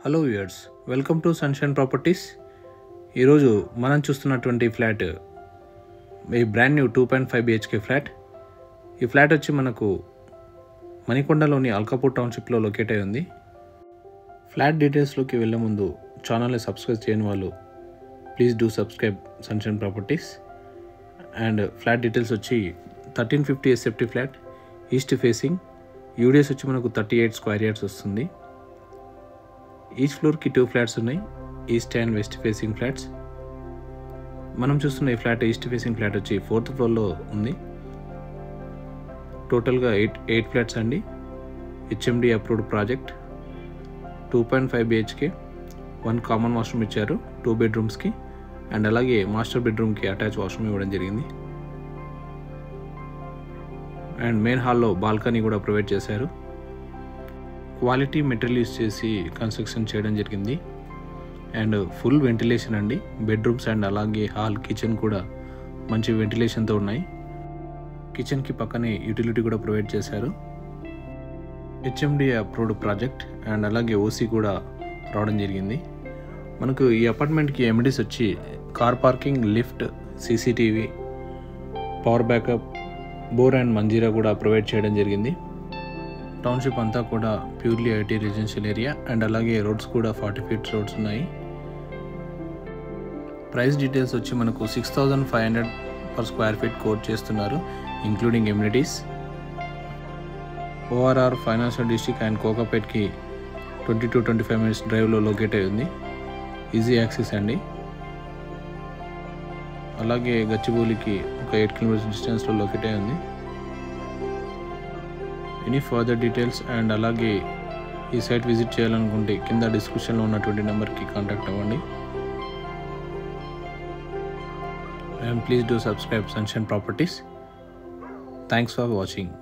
Hello viewers, welcome to sunshine properties. ఈరోజు మనం చూస్తున్నటువంటి ఫ్లాట్ ఈ బ్రాండ్ న్యూ 2.5 BHK ఫ్లాట్. ఈ ఫ్లాట్ వచ్చి మనకు మణికొండలోని అల్కాపూర్ టౌన్షిప్లో లొకేట్ అయి ఉంది. ఫ్లాట్ డీటెయిల్స్లోకి వెళ్ళే ముందు ఛానల్ని సబ్స్క్రైబ్ చేయని వాళ్ళు please do subscribe sunshine properties. And flat details వచ్చి 1350 SFT flat, east facing, UDS వచ్చి మనకు 38 స్క్వేర్ యార్డ్స్ వస్తుంది. ఈచ్ ఫ్లోర్కి 2 ఫ్లాట్స్ ఉన్నాయి, east and west facing flats. మనం చూస్తున్న ఈ ఫ్లాట్ ఈస్ట్ ఫేసింగ్ ఫ్లాట్ వచ్చి 4th ఫ్లోర్లో ఉంది. టోటల్గా 8 ఫ్లాట్స్ అండి. HMD approved project. 2.5 BHK, 1 common washroom ఇచ్చారు 2 బెడ్రూమ్స్కి, అండ్ అలాగే మాస్టర్ బెడ్రూమ్కి అటాచ్ వాష్రూమ్ ఇవ్వడం జరిగింది. అండ్ మెయిన్ హాల్లో బాల్కనీ కూడా ప్రొవైడ్ చేశారు. క్వాలిటీ మెటీరియల్ యూస్ చేసి కన్స్ట్రక్షన్ చేయడం జరిగింది. అండ్ ఫుల్ వెంటిలేషన్ అండి. బెడ్రూమ్స్ అండ్ అలాగే హాల్, కిచెన్ కూడా మంచి వెంటిలేషన్తో ఉన్నాయి. కిచెన్కి పక్కనే యూటిలిటీ కూడా ప్రొవైడ్ చేశారు. HMD అప్రూవ్డ్ ప్రాజెక్ట్ అండ్ అలాగే OC కూడా రావడం జరిగింది. మనకు ఈ అపార్ట్మెంట్కి ఎమ్యూనిటీస్ వచ్చి car parking, lift, CCTV, power backup, bore and Manjeera కూడా ప్రొవైడ్ చేయడం జరిగింది. టౌన్షిప్ అంతా కూడా purely IT residential area and అలాగే రోడ్స్ కూడా 40 feet రోడ్స్ ఉన్నాయి. ప్రైస్ డీటెయిల్స్ వచ్చి మనకు 6500 per square feet కోట్ చేస్తున్నారు, including amenities. ORR financial district and కోకాపేట్కి 20 to 25 minutes డ్రైవ్లో లొకేట్ అయి ఉంది. ఈజీ యాక్సెస్ అండి. అలాగే గచ్చిబౌలికి ఒక 8 kilometers డిస్టెన్స్లో లొకేట్ అయి ఉంది. ఎనీ ఫర్దర్ డీటెయిల్స్ అండ్ అలాగే ఈ సైట్ విజిట్ చేయాలనుకుంటే కింద డిస్క్రిప్షన్లో ఉన్నటువంటి నెంబర్కి కాంటాక్ట్ అవ్వండి. And please do subscribe sunshine properties. Thanks for watching.